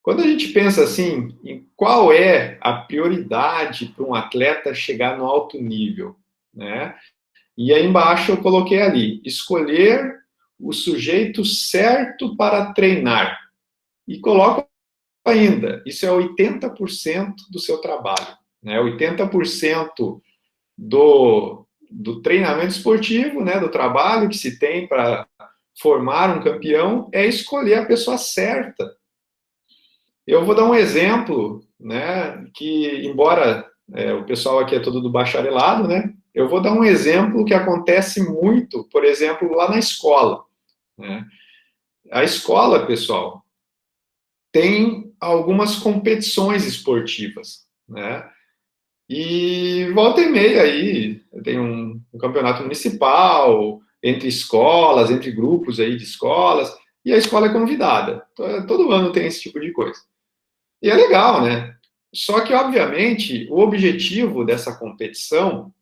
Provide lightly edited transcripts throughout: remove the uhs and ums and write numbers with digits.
Quando a gente pensa assim, em qual é a prioridade para um atleta chegar no alto nível, né? E aí embaixo eu coloquei ali, escolher o sujeito certo para treinar. E coloco ainda, isso é 80% do seu trabalho, né? 80% do treinamento esportivo, né? Do trabalho que se tem para formar um campeão é escolher a pessoa certa. Eu vou dar um exemplo, né, que embora o pessoal aqui é todo do bacharelado, né, eu vou dar um exemplo que acontece muito, por exemplo, lá na escola, né. A escola, pessoal, tem algumas competições esportivas, né, e volta e meia aí, tem um campeonato municipal, entre escolas, entre grupos aí de escolas, e a escola é convidada. Todo ano tem esse tipo de coisa. E é legal, né? Só que, obviamente, o objetivo dessa competição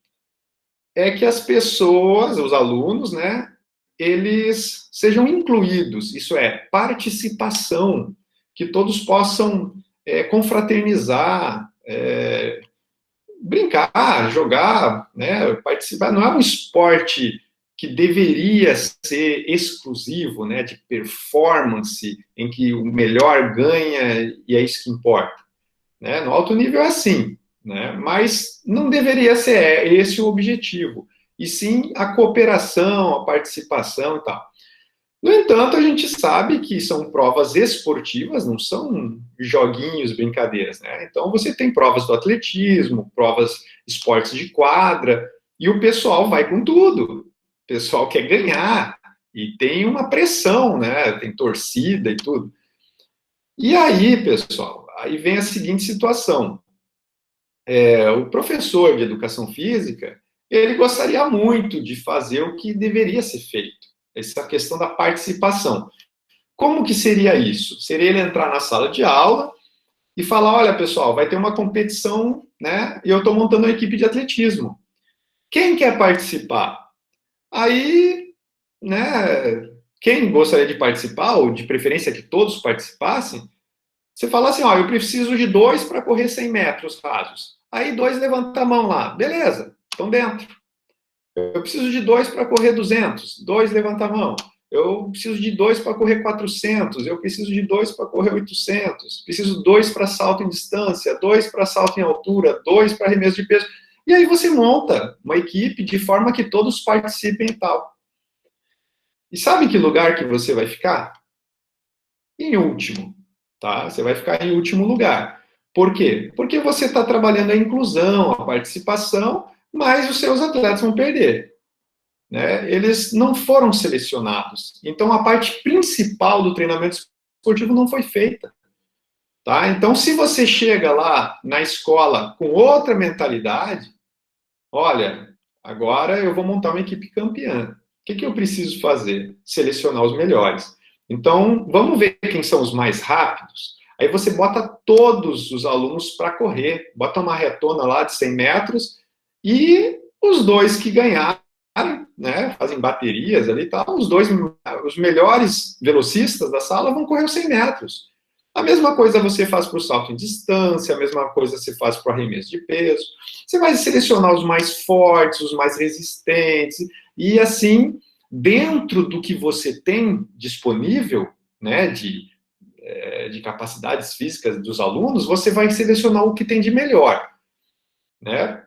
é que as pessoas, os alunos, né, eles sejam incluídos, isso é, participação, que todos possam confraternizar, brincar, jogar, né, participar. Não é um esporte que deveria ser exclusivo, né, de performance, em que o melhor ganha e é isso que importa. Né? No alto nível é assim, né? Mas não deveria ser esse o objetivo, e sim a cooperação, a participação e tal. No entanto, a gente sabe que são provas esportivas, não são joguinhos, brincadeiras, né? Então, você tem provas do atletismo, provas esportes de quadra, e o pessoal vai com tudo. O pessoal quer ganhar, e tem uma pressão, né? Tem torcida e tudo. E aí, pessoal, aí vem a seguinte situação. O professor de educação física, ele gostaria muito de fazer o que deveria ser feito, essa questão da participação. Como que seria isso? Seria ele entrar na sala de aula e falar, olha, pessoal, vai ter uma competição, né, e eu estou montando uma equipe de atletismo. Quem quer participar? Aí, né, quem gostaria de participar, ou de preferência que todos participassem, você fala assim, ó, eu preciso de dois para correr 100 metros rasos. Aí dois levanta a mão lá. Beleza, estão dentro. Eu preciso de dois para correr 200. Dois levanta a mão. Eu preciso de dois para correr 400. Eu preciso de dois para correr 800. Preciso dois para salto em distância, dois para salto em altura, dois para arremesso de peso. E aí você monta uma equipe de forma que todos participem e tal. E sabe em que lugar que você vai ficar? Em último, tá? Você vai ficar em último lugar. Por quê? Porque você está trabalhando a inclusão, a participação, mas os seus atletas vão perder. Né? Eles não foram selecionados. Então, a parte principal do treinamento esportivo não foi feita. Tá? Então, se você chega lá na escola com outra mentalidade, olha, agora eu vou montar uma equipe campeã. O que eu preciso fazer? Selecionar os melhores. Então, vamos ver quem são os mais rápidos. Aí você bota todos os alunos para correr, bota uma retona lá de 100 metros e os dois que ganharem, né, fazem baterias ali e tal, os melhores velocistas da sala vão correr os 100 metros. A mesma coisa você faz para o salto em distância, a mesma coisa você faz para o arremesso de peso. Você vai selecionar os mais fortes, os mais resistentes, e assim, dentro do que você tem disponível, né, de capacidades físicas dos alunos, você vai selecionar o que tem de melhor, né?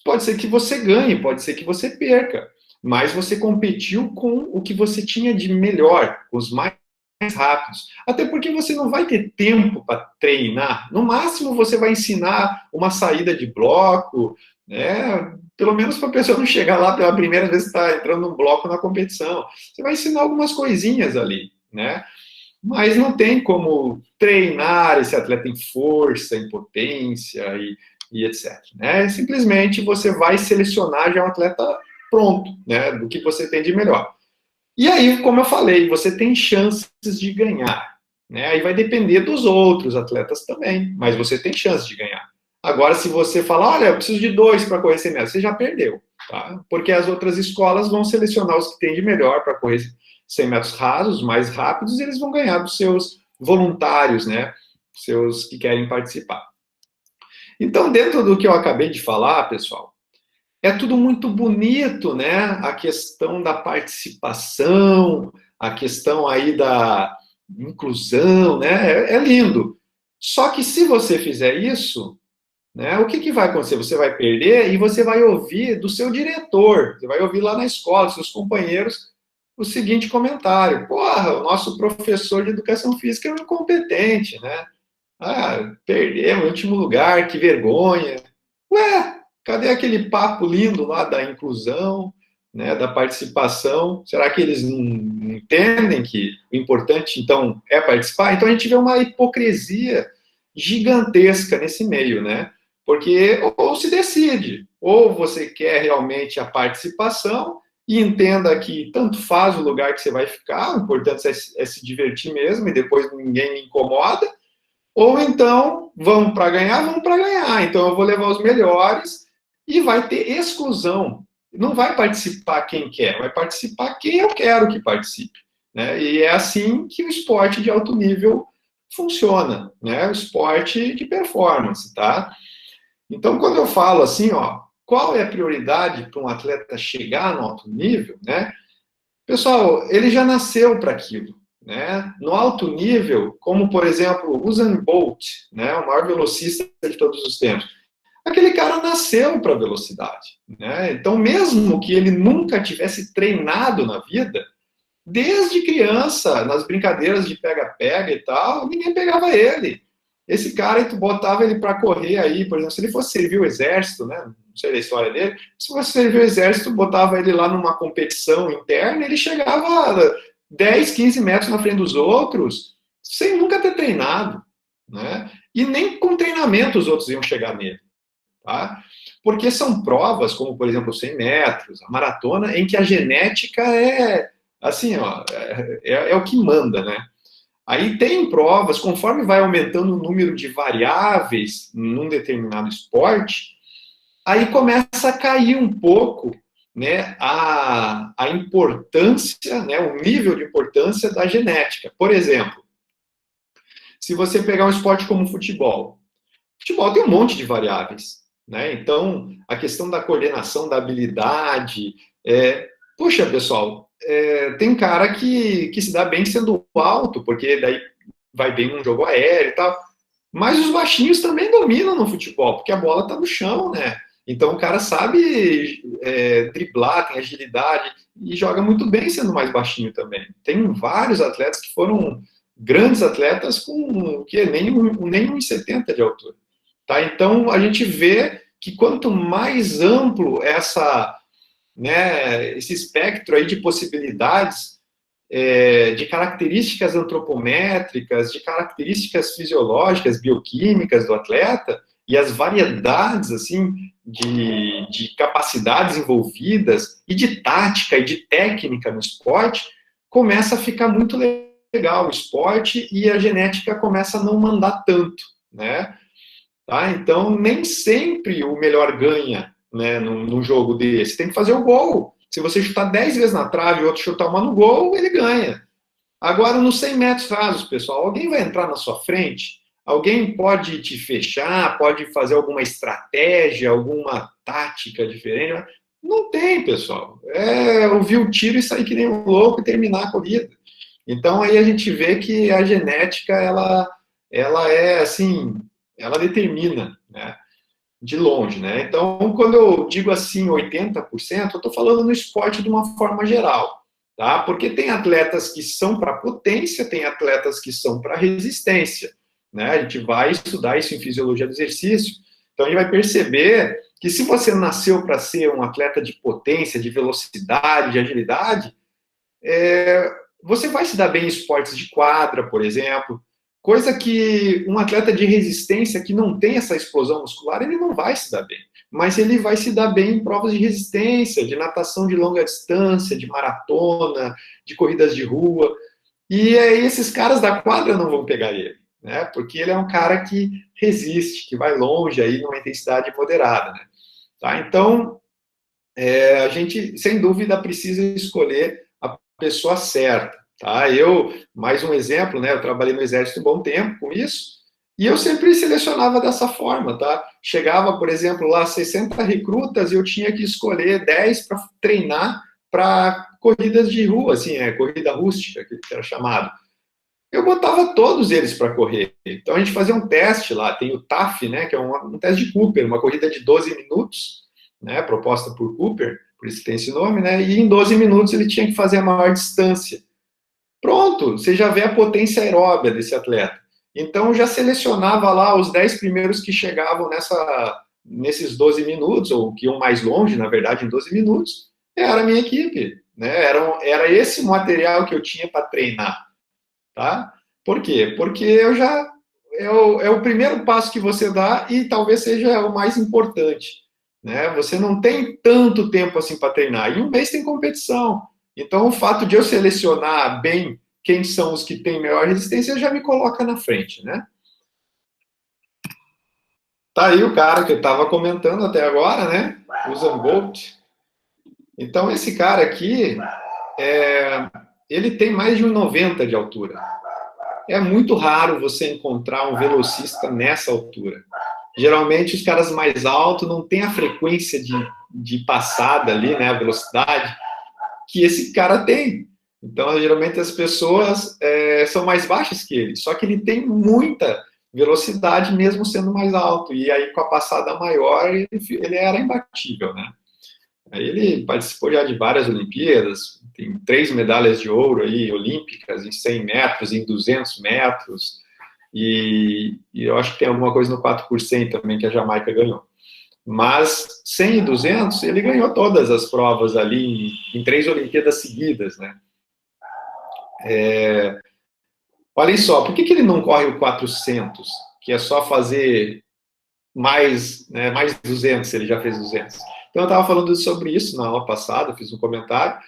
Pode ser que você ganhe, pode ser que você perca, mas você competiu com o que você tinha de melhor, os mais rápidos. Até porque você não vai ter tempo para treinar. No máximo, você vai ensinar uma saída de bloco, né? Pelo menos para a pessoa não chegar lá pela primeira vez que está entrando num bloco na competição. Você vai ensinar algumas coisinhas ali, né? Mas não tem como treinar esse atleta em força, em potência e etc. Né? Simplesmente você vai selecionar já um atleta pronto, né? Do que você tem de melhor. E aí, como eu falei, você tem chances de ganhar. Né? Aí vai depender dos outros atletas também, mas você tem chance de ganhar. Agora, se você falar, olha, eu preciso de dois para correr 100 metros, você já perdeu. Tá? Porque as outras escolas vão selecionar os que têm de melhor para correr 100 metros rasos, mais rápidos, e eles vão ganhar dos seus voluntários, né? seus que querem participar. Então, dentro do que eu acabei de falar, pessoal, é tudo muito bonito, né? A questão da participação, a questão aí da inclusão, né? É lindo. Só que se você fizer isso, né, o que, que vai acontecer? Você vai perder e você vai ouvir do seu diretor, você vai ouvir lá na escola, seus companheiros, o seguinte comentário: porra, o nosso professor de educação física é um incompetente, né? Ah, perdemos, último lugar, que vergonha. Ué, cadê aquele papo lindo lá da inclusão, né, da participação? Será que eles não entendem que o importante, então, é participar? Então, a gente vê uma hipocrisia gigantesca nesse meio, né? Porque ou se decide, ou você quer realmente a participação e entenda que tanto faz o lugar que você vai ficar, o importante é se divertir mesmo e depois ninguém me incomoda, ou então, vamos para ganhar. Então, eu vou levar os melhores e vai ter exclusão. Não vai participar quem quer, vai participar quem eu quero que participe. Né? E é assim que o esporte de alto nível funciona, né? O esporte de performance, tá? Então, quando eu falo assim, ó, qual é a prioridade para um atleta chegar no alto nível, né? Pessoal, ele já nasceu para aquilo. Né? No alto nível, como por exemplo o Usain Bolt, né, o maior velocista de todos os tempos, aquele cara nasceu para velocidade. Né? Então, mesmo que ele nunca tivesse treinado na vida, desde criança, nas brincadeiras de pega-pega e tal, ninguém pegava ele. Esse cara, tu botava ele para correr aí, por exemplo, se ele fosse servir o exército, né? Não sei da história dele, se fosse servir o exército, botava ele lá numa competição interna, ele chegava 10, 15 metros na frente dos outros, sem nunca ter treinado, né? E nem com treinamento os outros iam chegar nele, tá? Porque são provas, como por exemplo os 100 metros, a maratona, em que a genética é, assim, ó, é o que manda, né? Aí tem provas, conforme vai aumentando o número de variáveis num determinado esporte, aí começa a cair um pouco, né, a importância, né, o nível de importância da genética. Por exemplo, se você pegar um esporte como futebol, futebol tem um monte de variáveis, né? Então, a questão da coordenação, da habilidade, puxa, pessoal, tem cara que se dá bem sendo alto, porque daí vai bem num jogo aéreo e tal, mas os baixinhos também dominam no futebol, porque a bola está no chão, né? Então o cara sabe driblar, tem agilidade e joga muito bem sendo mais baixinho também. Tem vários atletas que foram grandes atletas com que nem 1,70 de altura. Tá? Então a gente vê que quanto mais amplo esse espectro aí de possibilidades, de características antropométricas, de características fisiológicas, bioquímicas do atleta, e as variedades assim de capacidades envolvidas, e de tática e de técnica no esporte, começa a ficar muito legal o esporte e a genética começa a não mandar tanto, né? Tá? Então, nem sempre o melhor ganha, né, num jogo desse. Tem que fazer o gol. Se você chutar 10 vezes na trave e outro chutar uma no gol, ele ganha. Agora, nos 100 metros rasos, pessoal, alguém vai entrar na sua frente? Alguém pode te fechar, pode fazer alguma estratégia, alguma tática diferente? Não tem, pessoal. É ouvir o tiro e sair que nem um louco e terminar a corrida. Então, aí a gente vê que a genética, ela é, assim, ela determina, né? De longe, né? Então, quando eu digo assim 80%, eu estou falando no esporte de uma forma geral, tá? Porque tem atletas que são para potência, tem atletas que são para resistência, né? A gente vai estudar isso em fisiologia do exercício, então a gente vai perceber que se você nasceu para ser um atleta de potência, de velocidade, de agilidade, você vai se dar bem em esportes de quadra, por exemplo, coisa que um atleta de resistência que não tem essa explosão muscular, ele não vai se dar bem. Mas ele vai se dar bem em provas de resistência, de natação de longa distância, de maratona, de corridas de rua. E aí esses caras da quadra não vão pegar ele, né? Porque ele é um cara que resiste, que vai longe aí numa intensidade moderada, né? Tá? Então, a gente, sem dúvida, precisa escolher a pessoa certa. Tá? Mais um exemplo, né? Eu trabalhei no Exército um bom tempo com isso, E eu sempre selecionava dessa forma, tá? Chegava, por exemplo, lá 60 recrutas e eu tinha que escolher 10 para treinar para corridas de rua, assim, corrida rústica, que era chamado. Eu botava todos eles para correr. Então a gente fazia um teste lá, tem o TAF, né, que é um teste de Cooper, uma corrida de 12 minutos, né, proposta por Cooper, por isso tem esse nome, né, e em 12 minutos ele tinha que fazer a maior distância. Pronto, você já vê a potência aeróbia desse atleta. Então, eu já selecionava lá os 10 primeiros que chegavam nesses 12 minutos, ou que iam mais longe, na verdade, em 12 minutos, era a minha equipe. Né? Era esse material que eu tinha para treinar. Tá? Por quê? Porque é o primeiro passo que você dá e talvez seja o mais importante. Né? Você não tem tanto tempo assim para treinar. E um mês tem competição. Então, o fato de eu selecionar bem quem são os que têm maior resistência já me coloca na frente, né? Tá aí o cara que eu estava comentando até agora, né? O Usain Bolt. Então, esse cara aqui, ele tem mais de 1,90 de altura. É muito raro você encontrar um velocista nessa altura. Geralmente, os caras mais altos não têm a frequência de passada ali, né? A velocidade que esse cara tem. Então, geralmente as pessoas são mais baixas que ele, só que ele tem muita velocidade mesmo sendo mais alto, e aí com a passada maior ele era imbatível, né? Aí ele participou já de várias Olimpíadas, tem 3 medalhas de ouro aí, olímpicas, em 100 metros, em 200 metros, e eu acho que tem alguma coisa no 4% também que a Jamaica ganhou. Mas 100 e 200, ele ganhou todas as provas ali em 3 Olimpíadas seguidas, né? Olhem só, por que ele não corre o 400, que é só fazer mais, né, mais 200, se ele já fez 200? Então, eu estava falando sobre isso na aula passada, fiz um comentário,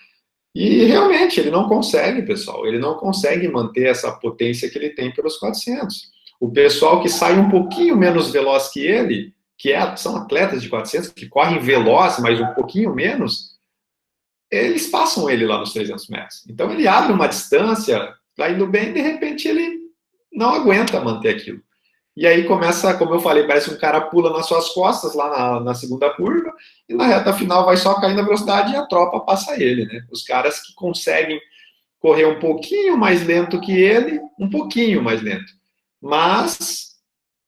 e realmente ele não consegue, pessoal, ele não consegue manter essa potência que ele tem pelos 400. O pessoal que sai um pouquinho menos veloz que ele, são atletas de 400, que correm veloz, mas um pouquinho menos, eles passam ele lá nos 300 metros. Então ele abre uma distância, vai indo bem, e de repente ele não aguenta manter aquilo. E aí começa, como eu falei, parece um cara pula nas suas costas lá na segunda curva, e na reta final vai só caindo a velocidade e a tropa passa ele, né? Os caras que conseguem correr um pouquinho mais lento que ele, um pouquinho mais lento, mas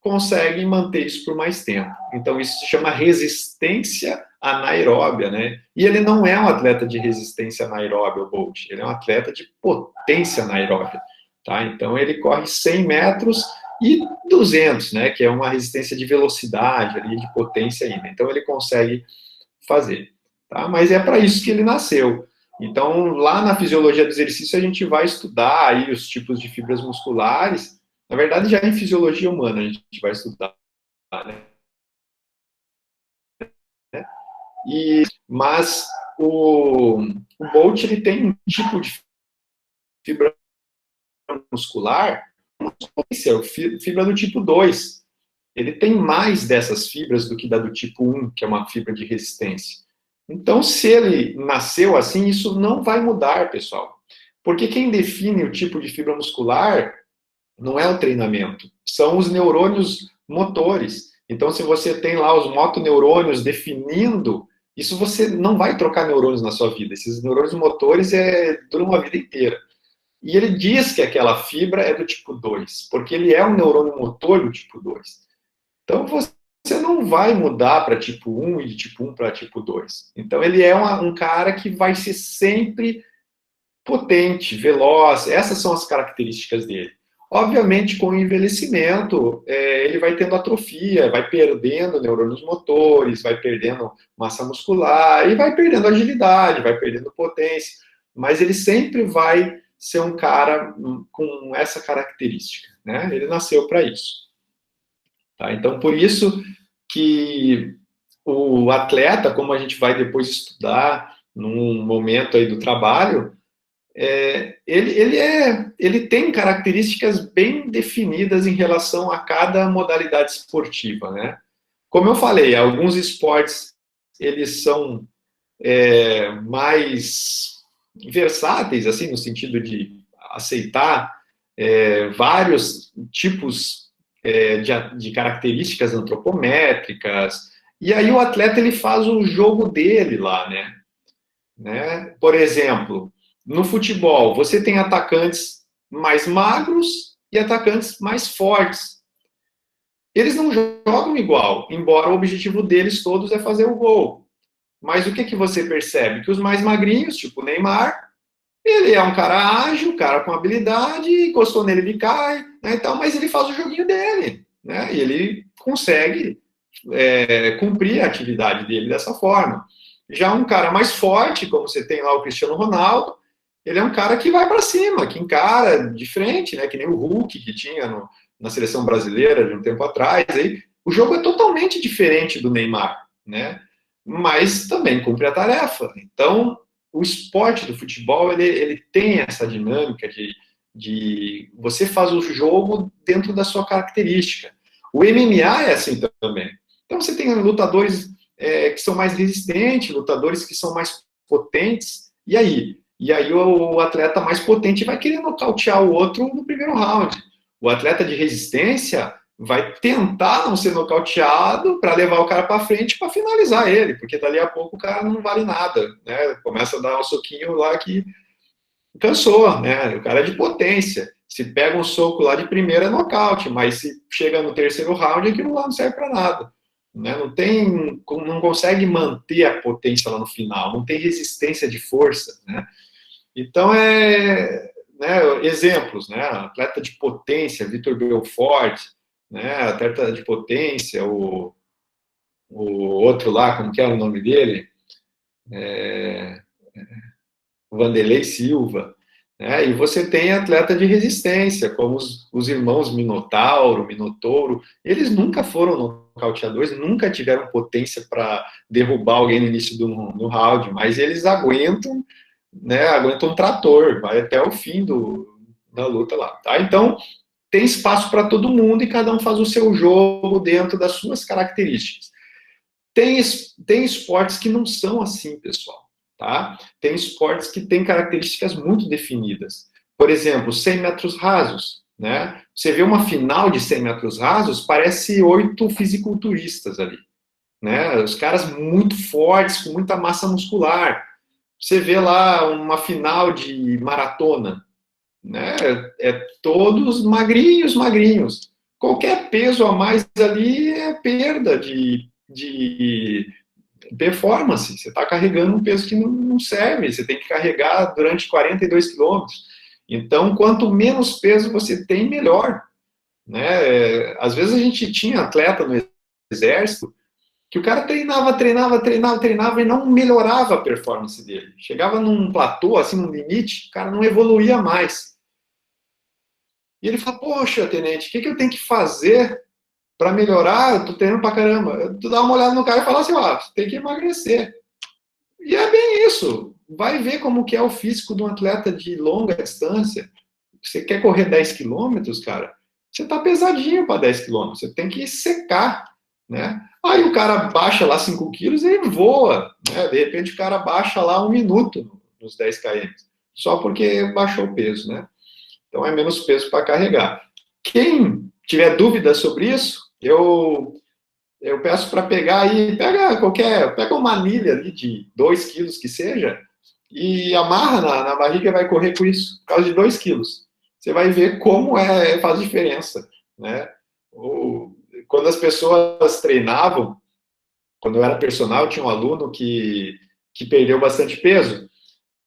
conseguem manter isso por mais tempo. Então, isso se chama resistência anaeróbia, né? E ele não é um atleta de resistência anaeróbia, o Bolt, ele é um atleta de potência anaeróbia, tá? Então, ele corre 100 metros e 200, né? Que é uma resistência de velocidade ali, de potência ainda. Então, ele consegue fazer, tá? Mas é para isso que ele nasceu. Então, lá na fisiologia do exercício, a gente vai estudar aí os tipos de fibras musculares. Na verdade, já em fisiologia humana a gente vai estudar, né? Mas o Bolt, ele tem um tipo de fibra muscular, fibra do tipo 2. Ele tem mais dessas fibras do que da do tipo 1, que é uma fibra de resistência. Então, se ele nasceu assim, isso não vai mudar, pessoal. Porque quem define o tipo de fibra muscular não é o treinamento, são os neurônios motores. Então, se você tem lá os motoneurônios definindo, isso você não vai trocar neurônios na sua vida. Esses neurônios motores duram uma vida inteira. E ele diz que aquela fibra é do tipo 2, porque ele é um neurônio motor do tipo 2. Então, você não vai mudar para tipo 1 e de tipo 1 para tipo 2. Então, ele é um cara que vai ser sempre potente, veloz. Essas são as características dele. Obviamente, com o envelhecimento, ele vai tendo atrofia, vai perdendo neurônios motores, vai perdendo massa muscular e vai perdendo agilidade, vai perdendo potência. Mas ele sempre vai ser um cara com essa característica, né? Ele nasceu para isso. Tá? Então, por isso que o atleta, como a gente vai depois estudar num momento aí do trabalho, ele tem características bem definidas em relação a cada modalidade esportiva, né? Como eu falei, alguns esportes eles são mais versáteis, assim, no sentido de aceitar vários tipos de características antropométricas, e aí o atleta ele faz o jogo dele lá, né? Por exemplo, no futebol, você tem atacantes mais magros e atacantes mais fortes. Eles não jogam igual, embora o objetivo deles todos é fazer o gol. Mas o que, que você percebe? Que os mais magrinhos, tipo o Neymar, ele é um cara ágil, um cara com habilidade, encostou nele, ele cai, né, então, mas ele faz o joguinho dele, né, e ele consegue cumprir a atividade dele dessa forma. Já um cara mais forte, como você tem lá o Cristiano Ronaldo, ele é um cara que vai para cima, que encara de frente, né, que nem o Hulk que tinha na seleção brasileira de um tempo atrás. Aí, o jogo é totalmente diferente do Neymar, né, mas também cumpre a tarefa. Então, o esporte do futebol, ele tem essa dinâmica de você faz o jogo dentro da sua característica. O MMA é assim também. Então, você tem lutadores que são mais resistentes, lutadores que são mais potentes, e aí? E aí o atleta mais potente vai querer nocautear o outro no primeiro round. O atleta de resistência vai tentar não ser nocauteado para levar o cara para frente para finalizar ele, porque dali a pouco o cara não vale nada, né? Começa a dar um soquinho lá que cansou, né? O cara é de potência. Se pega um soco lá de primeira é nocaute, mas se chega no terceiro round, aquilo lá não serve para nada. Né? Não consegue manter a potência lá no final, não tem resistência de força, né? Então, né, exemplos, né? Atleta de potência, Vitor Belfort, né? Atleta de potência, o outro lá, como que é o nome dele? O Vanderlei Silva, né? E você tem atleta de resistência, como os irmãos Minotouro, eles nunca foram nocauteadores, nunca tiveram potência para derrubar alguém no início do round, mas eles aguentam, né? Aguentam um trator, vai até o fim da luta lá, tá? Então, tem espaço para todo mundo e cada um faz o seu jogo dentro das suas características. Tem esportes que não são assim, pessoal. Tá? Tem esportes que têm características muito definidas. Por exemplo, 100 metros rasos. Né? Você vê uma final de 100 metros rasos, parece 8 fisiculturistas ali. Né? Os caras muito fortes, com muita massa muscular. Você vê lá uma final de maratona. Né? Todos magrinhos, magrinhos. Qualquer peso a mais ali é perda de performance, você está carregando um peso que não serve, você tem que carregar durante 42 quilômetros. Então, quanto menos peso você tem, melhor. Né? Às vezes a gente tinha atleta no exército que o cara treinava e não melhorava a performance dele. Chegava num platô, assim, num limite, o cara não evoluía mais. E ele fala, poxa, tenente, o que eu tenho que fazer para melhorar? Eu tô treinando pra caramba. Tu dá uma olhada no cara e fala assim, você tem que emagrecer. E é bem isso. Vai ver como que é o físico de um atleta de longa distância. Você quer correr 10 quilômetros, cara? Você tá pesadinho para 10 quilômetros. Você tem que secar, né? Aí o cara baixa lá 5 quilos e ele voa, né? De repente o cara baixa lá 1 minuto nos 10 km. Só porque baixou o peso, né? Então é menos peso para carregar. Quem tiver dúvidas sobre isso, eu peço para pegar aí, pega uma anilha ali de 2 quilos que seja, e amarra na barriga e vai correr com isso, por causa de 2 quilos. Você vai ver como faz diferença, né? Quando as pessoas treinavam, quando eu era personal, eu tinha um aluno que perdeu bastante peso,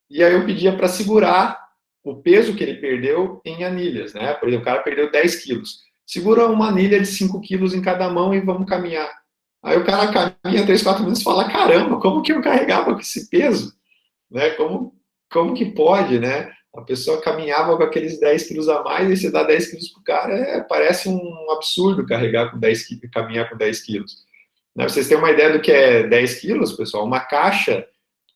e aí eu pedia para segurar o peso que ele perdeu em anilhas, né? Por exemplo, o cara perdeu 10 quilos. Segura uma anilha de 5 quilos em cada mão e vamos caminhar. Aí o cara caminha 3, 4 minutos e fala, caramba, como que eu carregava com esse peso? Né? Como que pode, né? A pessoa caminhava com aqueles 10 quilos a mais e você dá 10 quilos pro cara, parece um absurdo carregar com 10 quilos, caminhar com 10 quilos. Né? Vocês têm uma ideia do que é 10 quilos, pessoal? Uma caixa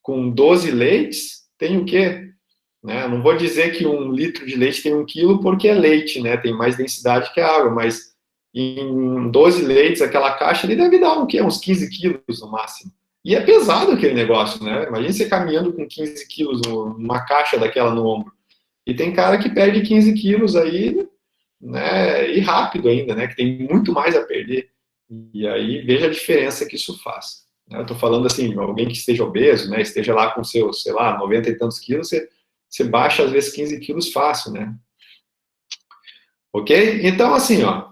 com 12 leites tem o quê? Né? Não vou dizer que 1 litro de leite tem 1 quilo, porque é leite, né? Tem mais densidade que a água, mas em 12 leites, aquela caixa ali deve dar o quê? Uns 15 quilos no máximo. E é pesado aquele negócio, né? Imagina você caminhando com 15 quilos numa caixa daquela no ombro. E tem cara que perde 15 quilos aí né, e rápido ainda, né, que tem muito mais a perder. E aí veja a diferença que isso faz. Eu estou falando assim, alguém que esteja obeso, né, esteja lá com seus, sei lá, 90 e tantos quilos, você baixa às vezes 15 quilos fácil, né? Ok? Então, assim, ó,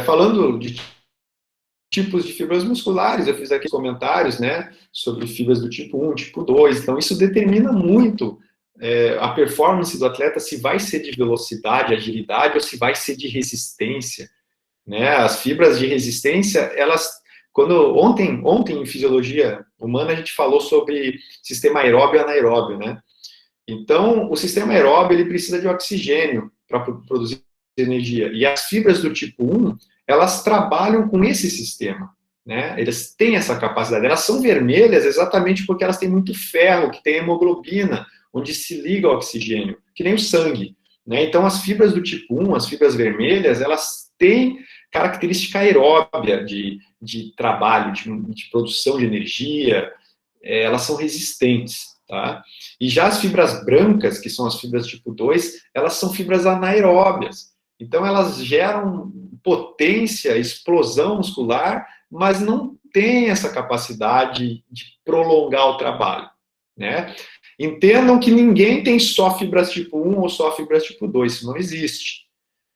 falando de tipos de fibras musculares, eu fiz aqui comentários, né, sobre fibras do tipo 1, tipo 2, então isso determina muito a performance do atleta, se vai ser de velocidade, agilidade, ou se vai ser de resistência, né, as fibras de resistência, elas, ontem em fisiologia humana a gente falou sobre sistema aeróbio e anaeróbio, né, então o sistema aeróbio, ele precisa de oxigênio para produzir energia, e as fibras do tipo 1, elas trabalham com esse sistema, né? Elas têm essa capacidade. Elas são vermelhas exatamente porque elas têm muito ferro, que tem hemoglobina, onde se liga ao oxigênio, que nem o sangue, né? Então, as fibras do tipo 1, as fibras vermelhas, elas têm característica aeróbia de trabalho, de produção de energia, elas são resistentes, tá? E já as fibras brancas, que são as fibras tipo 2, elas são fibras anaeróbias. Então, elas geram potência, explosão muscular, mas não tem essa capacidade de prolongar o trabalho, né? Entendam que ninguém tem só fibras tipo 1 ou só fibras tipo 2, isso não existe,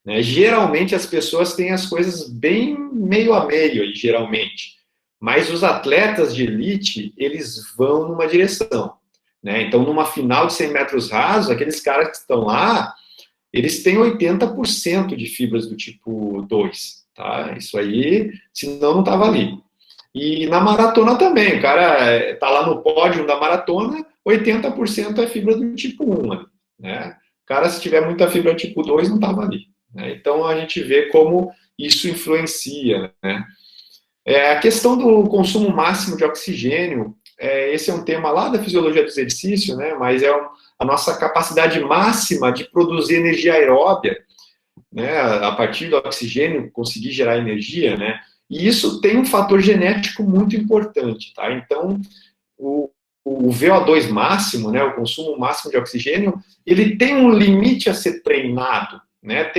né? Geralmente as pessoas têm as coisas bem meio a meio, geralmente. Mas os atletas de elite, eles vão numa direção, né? Então, numa final de 100 metros rasos, aqueles caras que estão lá, eles têm 80% de fibras do tipo 2, tá? Isso aí, senão não estava ali. E na maratona também, o cara tá lá no pódio da maratona, 80% é fibra do tipo 1, né? O cara, se tiver muita fibra tipo 2, não estava ali, né? Então, a gente vê como isso influencia, né? A questão do consumo máximo de oxigênio, esse é um tema lá da fisiologia do exercício, né? Mas a nossa capacidade máxima de produzir energia aeróbia, né? A partir do oxigênio, conseguir gerar energia, né? E isso tem um fator genético muito importante, tá? Então, o, o VO2 máximo, né? O consumo máximo de oxigênio, ele tem um limite a ser treinado, né?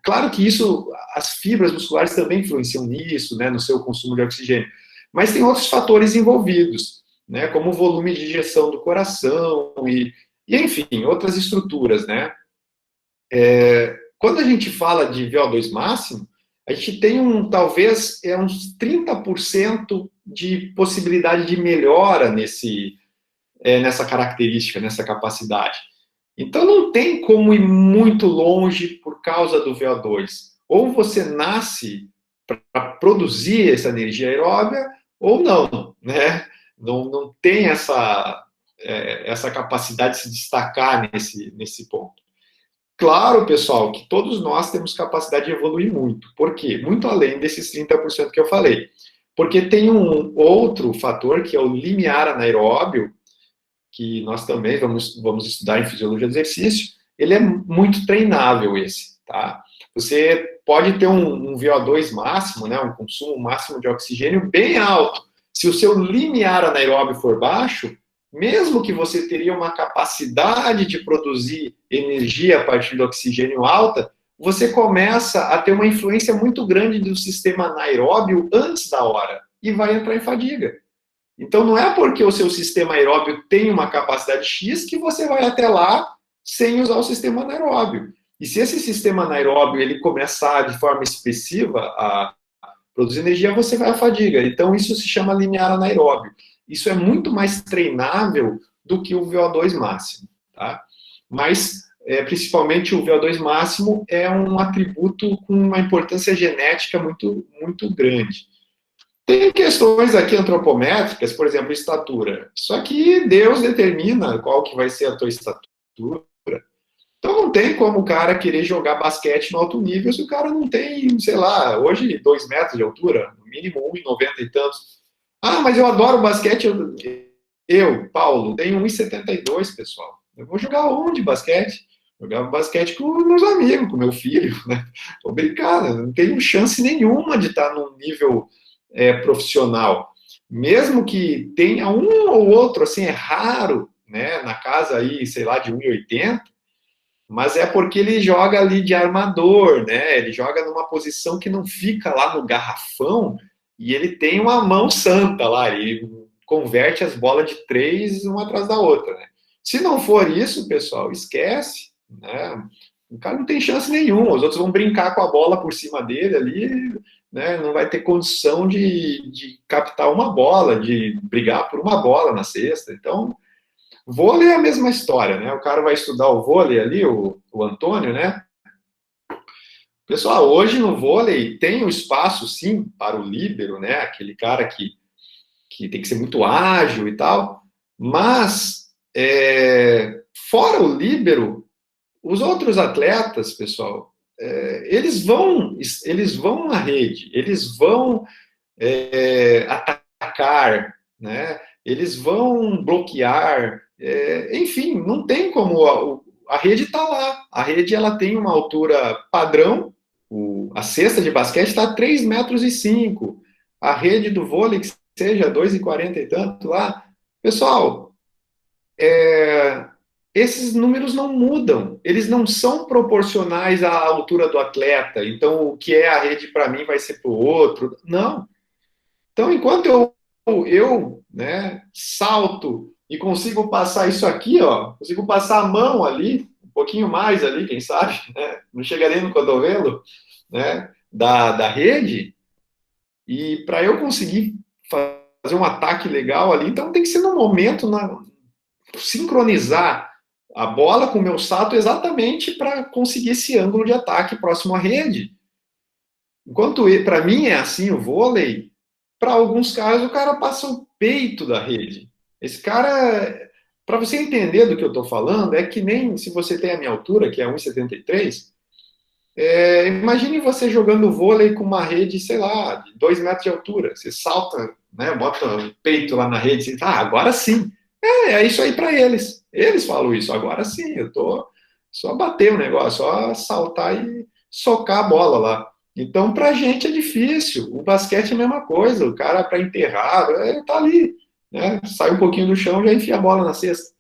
Claro que isso, as fibras musculares também influenciam nisso, né, no seu consumo de oxigênio, mas tem outros fatores envolvidos, né, como o volume de injeção do coração e enfim, outras estruturas, né. Quando a gente fala de VO2 máximo, a gente tem talvez, uns 30% de possibilidade de melhora nessa característica, nessa capacidade. Então não tem como ir muito longe por causa do VO2. Ou você nasce para produzir essa energia aeróbia, ou não, né? Não tem essa capacidade de se destacar nesse ponto. Claro, pessoal, que todos nós temos capacidade de evoluir muito. Por quê? Muito além desses 30% que eu falei. Porque tem um outro fator, que é o limiar anaeróbio, que nós também vamos estudar em fisiologia do exercício, ele é muito treinável esse, tá? Você pode ter um VO2 máximo, né, um consumo máximo de oxigênio bem alto. Se o seu limiar anaeróbio for baixo, mesmo que você teria uma capacidade de produzir energia a partir do oxigênio alta, você começa a ter uma influência muito grande do sistema anaeróbio antes da hora e vai entrar em fadiga. Então, não é porque o seu sistema aeróbio tem uma capacidade X que você vai até lá sem usar o sistema anaeróbio. E se esse sistema anaeróbio ele começar de forma expressiva a produzir energia, você vai à fadiga. Então, isso se chama limiar anaeróbio. Isso é muito mais treinável do que o VO2 máximo, tá? Mas, principalmente, o VO2 máximo é um atributo com uma importância genética muito, muito grande. Tem questões aqui antropométricas, por exemplo, estatura. Só que Deus determina qual que vai ser a tua estatura. Então não tem como o cara querer jogar basquete no alto nível se o cara não tem, sei lá, hoje 2 metros de altura, no mínimo 1,90 e tantos. Ah, mas eu adoro basquete. Paulo, tenho 1,72, pessoal. Eu vou jogar onde basquete? Jogava basquete com meus amigos, com meu filho, né? Tô brincando, não tenho chance nenhuma de estar num nível profissional. Mesmo que tenha um ou outro, assim, é raro, né? Na casa aí, sei lá, de 1,80, mas é porque ele joga ali de armador, né? Ele joga numa posição que não fica lá no garrafão e ele tem uma mão santa lá, ele converte as bolas de três uma atrás da outra, né? Se não for isso, pessoal, esquece, né? O cara não tem chance nenhuma, os outros vão brincar com a bola por cima dele ali, né? Não vai ter condição de captar uma bola, de brigar por uma bola na cesta. Então, vôlei é a mesma história, né? O cara vai estudar o vôlei ali, o Antônio, né? Pessoal, hoje no vôlei tem o espaço, sim, para o líbero, né? Aquele cara que tem que ser muito ágil e tal, mas fora o líbero, os outros atletas, pessoal, eles vão na rede, eles vão atacar, né? Eles vão bloquear, enfim, não tem como a rede está lá. A rede ela tem uma altura padrão. A cesta de basquete está a 3,05 metros. A rede do vôlei, que seja 2,40 e tanto lá. Pessoal, esses números não mudam. Eles não são proporcionais à altura do atleta. Então, o que é a rede para mim vai ser para o outro. Não. Então, enquanto eu né, salto e consigo passar isso aqui, ó, consigo passar a mão ali, um pouquinho mais ali, quem sabe, né, não chegarei no cotovelo, né, da rede, e para eu conseguir fazer um ataque legal ali, então tem que ser no momento, sincronizar a bola com o meu salto exatamente para conseguir esse ângulo de ataque próximo à rede. Enquanto para mim é assim o vôlei, para alguns caras o cara passa o peito da rede. Esse cara, para você entender do que eu estou falando, é que nem se você tem a minha altura, que é 1,73, imagine você jogando vôlei com uma rede, sei lá, de 2 metros de altura. Você salta, né, bota o peito lá na rede, você, agora sim. É isso aí para eles. Eles falam isso, agora sim, eu tô só bater o negócio, só saltar e socar a bola lá. Então, para a gente é difícil. O basquete é a mesma coisa. O cara, para enterrar, ele tá ali, né? Sai um pouquinho do chão, já enfia a bola na cesta.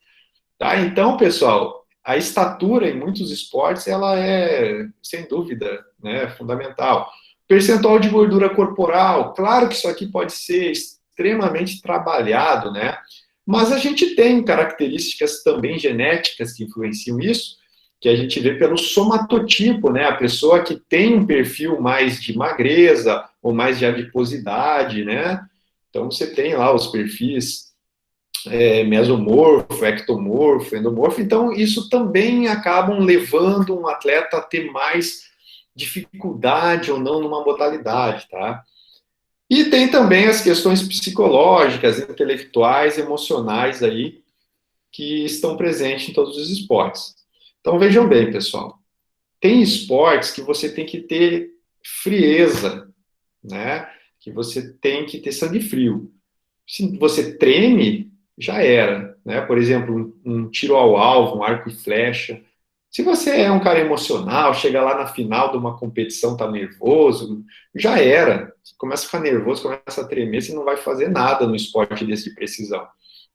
Tá? Então, pessoal, a estatura em muitos esportes, ela é, sem dúvida, né, fundamental. Percentual de gordura corporal, claro que isso aqui pode ser extremamente trabalhado, né? Mas a gente tem características também genéticas que influenciam isso, que a gente vê pelo somatotipo, né? A pessoa que tem um perfil mais de magreza ou mais de adiposidade, né? Então você tem lá os perfis mesomorfo, ectomorfo, endomorfo. Então isso também acabam levando um atleta a ter mais dificuldade ou não numa modalidade, tá? E tem também as questões psicológicas, intelectuais, emocionais aí, que estão presentes em todos os esportes. Então vejam bem, pessoal, tem esportes que você tem que ter frieza, né? Que você tem que ter sangue frio. Se você treme, já era, né? Por exemplo, um tiro ao alvo, um arco e flecha. Se você é um cara emocional, chega lá na final de uma competição, tá nervoso, já era. Você começa a ficar nervoso, começa a tremer, você não vai fazer nada no esporte desse de precisão.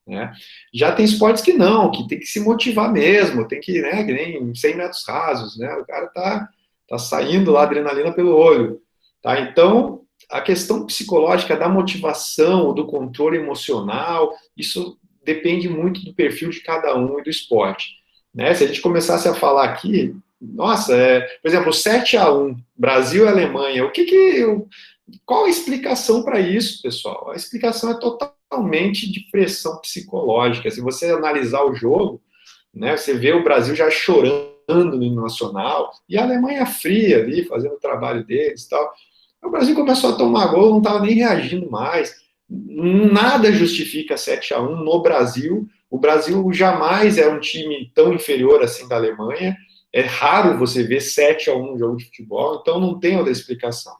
Né? Já tem esportes que não, que tem que se motivar mesmo, tem que, né, que nem 100 metros rasos, né? O cara tá saindo lá adrenalina pelo olho, tá? Então, a questão psicológica da motivação, do controle emocional, isso depende muito do perfil de cada um e do esporte, né? Se a gente começasse a falar aqui, nossa, por exemplo, 7-1, Brasil e Alemanha, qual a explicação para isso, pessoal? A explicação é totalmente de pressão psicológica. Se você analisar o jogo, né, você vê o Brasil já chorando no hino nacional e a Alemanha fria ali, fazendo o trabalho deles e tal. O Brasil começou a tomar gol, não estava nem reagindo mais. Nada justifica 7-1 no Brasil. O Brasil jamais é um time tão inferior assim da Alemanha. É raro você ver 7-1 no jogo de futebol, então não tem outra explicação.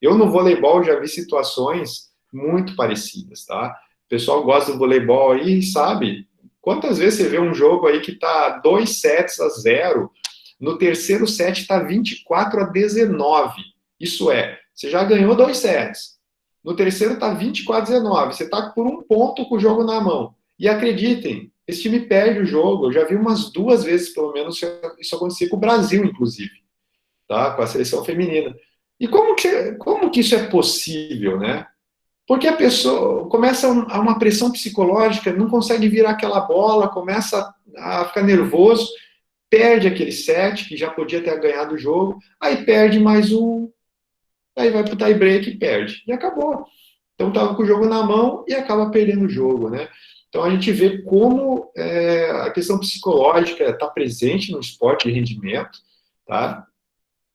Eu no voleibol já vi situações muito parecidas, tá? O pessoal gosta do voleibol aí, sabe? Quantas vezes você vê um jogo aí que tá 2-0, no terceiro set tá 24-19. Isso é, você já ganhou 2 sets. No terceiro tá 24-19. Você tá por um ponto com o jogo na mão. E acreditem, esse time perde o jogo. Eu já vi umas 2 vezes, pelo menos, isso acontecer com o Brasil, inclusive, tá? Com a seleção feminina. E como que isso é possível, né? Porque a pessoa começa a uma pressão psicológica, não consegue virar aquela bola, começa a ficar nervoso, perde aquele set, que já podia ter ganhado o jogo, aí perde mais um, aí vai pro tie break e perde. E acabou. Então estava com o jogo na mão e acaba perdendo o jogo, né? Então a gente vê como a questão psicológica está presente no esporte de rendimento, tá?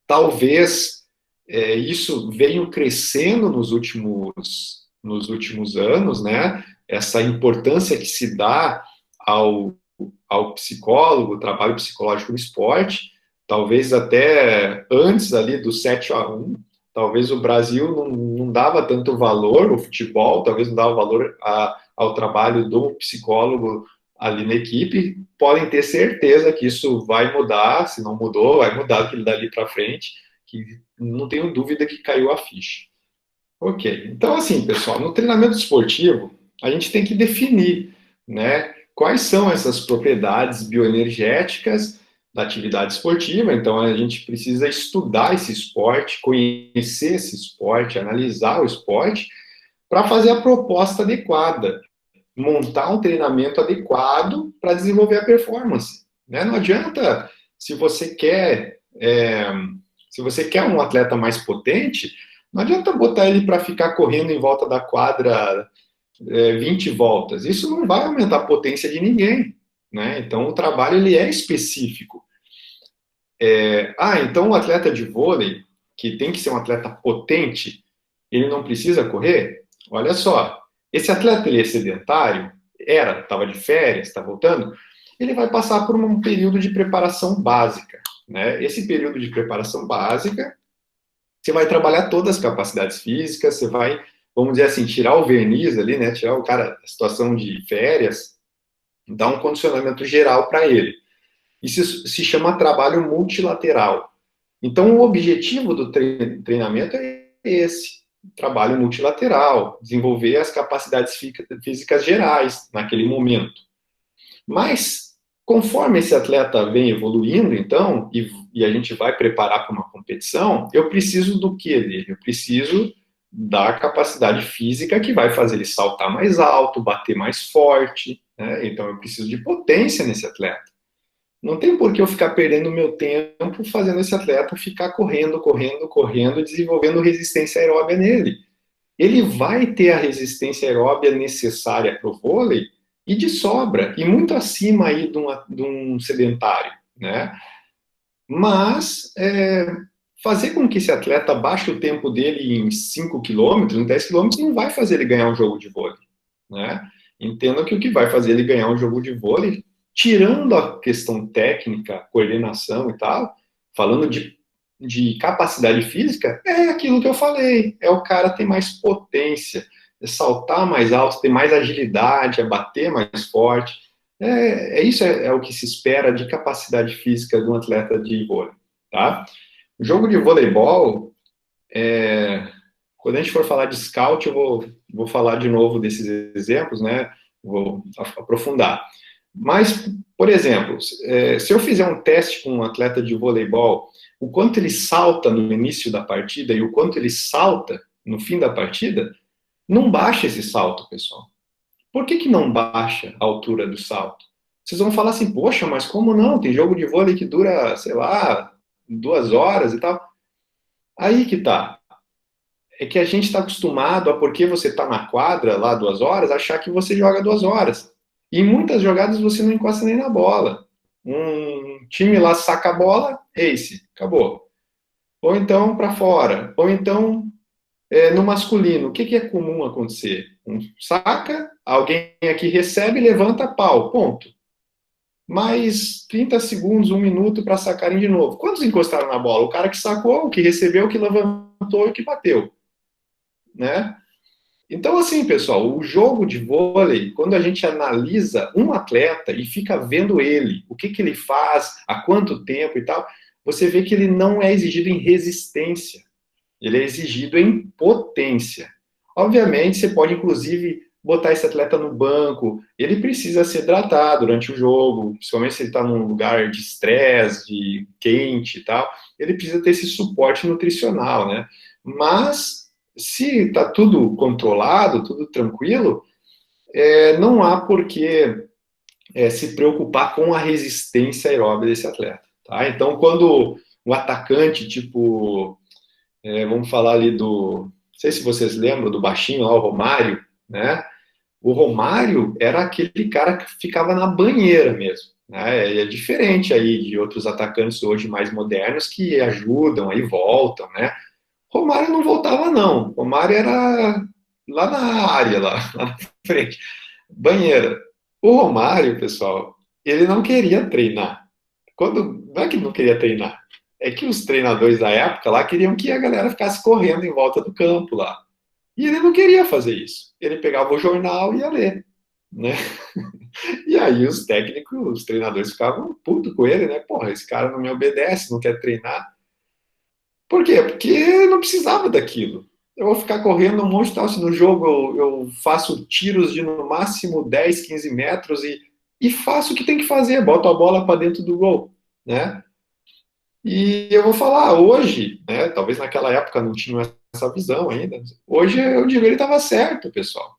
Talvez isso venha crescendo nos últimos anos, né? Essa importância que se dá ao psicólogo, o trabalho psicológico no esporte, talvez até antes ali do 7-1, talvez o Brasil não dava tanto valor, o futebol talvez não dava valor ao trabalho do psicólogo ali na equipe. Podem ter certeza que isso vai mudar, se não mudou, vai mudar aquilo dali para frente, que não tenho dúvida que caiu a ficha. Ok, então assim, pessoal, no treinamento esportivo, a gente tem que definir, né, quais são essas propriedades bioenergéticas da atividade esportiva. Então a gente precisa estudar esse esporte, conhecer esse esporte, analisar o esporte, para fazer a proposta adequada, montar um treinamento adequado para desenvolver a performance, né? Não adianta, se você quer, se você quer um atleta mais potente, não adianta botar ele para ficar correndo em volta da quadra 20 voltas. Isso não vai aumentar a potência de ninguém, né? Então o trabalho ele é específico. Então o atleta de vôlei, que tem que ser um atleta potente, ele não precisa correr? Olha só, esse atleta ele é sedentário, estava de férias, está voltando, ele vai passar por um período de preparação básica, né? Esse período de preparação básica, você vai trabalhar todas as capacidades físicas, você vai, vamos dizer assim, tirar o verniz ali, né? Tirar o cara da situação de férias, dar um condicionamento geral para ele. Isso se chama trabalho multilateral. Então, o objetivo do treinamento é esse, trabalho multilateral, desenvolver as capacidades físicas gerais naquele momento. Mas, conforme esse atleta vem evoluindo, então, e a gente vai preparar para uma competição, eu preciso do que dele? Eu preciso da capacidade física que vai fazer ele saltar mais alto, bater mais forte, né? Então, eu preciso de potência nesse atleta. Não tem por que eu ficar perdendo meu tempo fazendo esse atleta ficar correndo, correndo, correndo, desenvolvendo resistência aeróbia nele. Ele vai ter a resistência aeróbia necessária para o vôlei e de sobra, e muito acima aí de um sedentário, né? Mas fazer com que esse atleta baixe o tempo dele em 5 quilômetros, em 10 quilômetros, não vai fazer ele ganhar um jogo de vôlei, né? Entenda que o que vai fazer ele ganhar um jogo de vôlei, tirando a questão técnica, coordenação e tal, falando de capacidade física, é aquilo que eu falei, é o cara ter mais potência, é saltar mais alto, ter mais agilidade, é bater mais forte. Isso é o que se espera de capacidade física de um atleta de vôlei, tá? O jogo de voleibol, quando a gente for falar de scout, eu vou falar de novo desses exemplos, né? Vou aprofundar. Mas, por exemplo, se eu fizer um teste com um atleta de voleibol, o quanto ele salta no início da partida e o quanto ele salta no fim da partida, não baixa esse salto, pessoal. Por que não baixa a altura do salto? Vocês vão falar assim, poxa, mas como não? Tem jogo de vôlei que dura, sei lá, 2 horas e tal. Aí que tá. É que a gente está acostumado a, porque você está na quadra lá 2 horas, achar que você joga 2 horas. E em muitas jogadas você não encosta nem na bola. Um time lá saca a bola, ace, acabou. Ou então para fora. Ou então no masculino, o que é comum acontecer? Saca, alguém aqui recebe, levanta, pau, ponto. Mais 30 segundos, 1 minuto para sacarem de novo. Quantos encostaram na bola? O cara que sacou, o que recebeu, o que levantou e o que bateu, né? Então, assim, pessoal, o jogo de vôlei, quando a gente analisa um atleta e fica vendo ele, o que ele faz, há quanto tempo e tal, você vê que ele não é exigido em resistência, ele é exigido em potência. Obviamente, você pode, inclusive, botar esse atleta no banco, ele precisa se hidratar durante o jogo, principalmente se ele está num lugar de estresse, de quente e tal, ele precisa ter esse suporte nutricional, né? Mas, se está tudo controlado, tudo tranquilo, não há por que se preocupar com a resistência aeróbica desse atleta, tá? Então, quando um atacante, tipo, vamos falar ali do, não sei se vocês lembram do baixinho lá, o Romário, né? O Romário era aquele cara que ficava na banheira mesmo, né? É diferente aí de outros atacantes hoje mais modernos que ajudam, aí voltam, né? Romário não voltava, não. Romário era lá na área, lá na frente. Banheira. O Romário, pessoal, ele não queria treinar. Não é que ele não queria treinar, é que os treinadores da época lá queriam que a galera ficasse correndo em volta do campo lá. E ele não queria fazer isso. Ele pegava o jornal e ia ler, né? E aí os técnicos, os treinadores ficavam putos com ele, né? Porra, esse cara não me obedece, não quer treinar. Por quê? Porque não precisava daquilo. Eu vou ficar correndo um monte de tal, se no jogo eu faço tiros de no máximo 10, 15 metros e faço o que tem que fazer, boto a bola para dentro do gol, né? E eu vou falar, hoje, né, talvez naquela época não tinha essa visão ainda, hoje eu digo, ele estava certo, pessoal.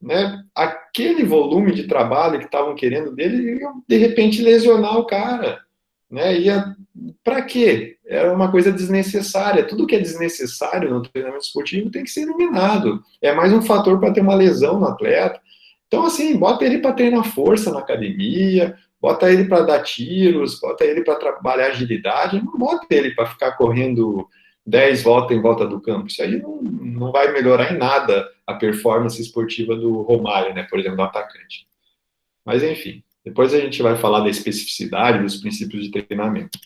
Né? Aquele volume de trabalho que estavam querendo dele, ia, de repente lesionar o cara. Né? Ia, para quê? Era uma coisa desnecessária. Tudo que é desnecessário no treinamento esportivo tem que ser eliminado. É mais um fator para ter uma lesão no atleta. Então, assim, bota ele para treinar força na academia, bota ele para dar tiros, bota ele para trabalhar agilidade, não bota ele para ficar correndo 10 voltas em volta do campo. Isso aí não vai melhorar em nada a performance esportiva do Romário, né, por exemplo, do atacante. Mas, enfim, depois a gente vai falar da especificidade dos princípios de treinamento.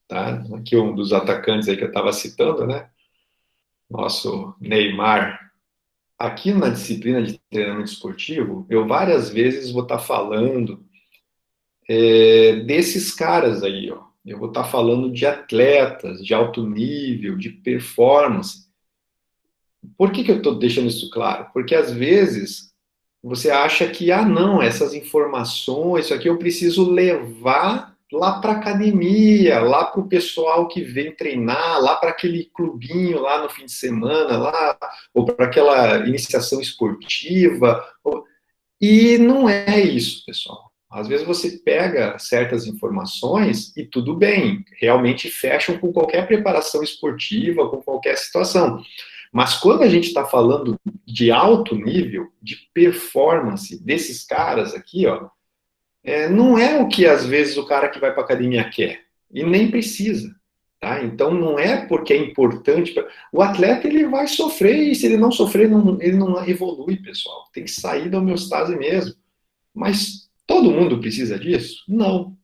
Tá? Aqui um dos atacantes aí que eu estava citando, né, nosso Neymar. Aqui na disciplina de treinamento esportivo, eu várias vezes vou estar falando desses caras aí, ó. Eu vou estar falando de atletas de alto nível, de performance. Por que eu estou deixando isso claro? Porque às vezes você acha que, não, essas informações, isso aqui eu preciso levar lá para a academia, lá para o pessoal que vem treinar, lá para aquele clubinho lá no fim de semana, lá, ou para aquela iniciação esportiva. E não é isso, pessoal. Às vezes você pega certas informações e tudo bem, realmente fecham com qualquer preparação esportiva, com qualquer situação. Mas quando a gente está falando de alto nível, de performance desses caras aqui, ó, não é o que às vezes o cara que vai para a academia quer, e nem precisa. Tá? Então não é porque é importante. O atleta ele vai sofrer, e se ele não sofrer, ele não evolui, pessoal. Tem que sair da homeostase mesmo. Mas todo mundo precisa disso? Não.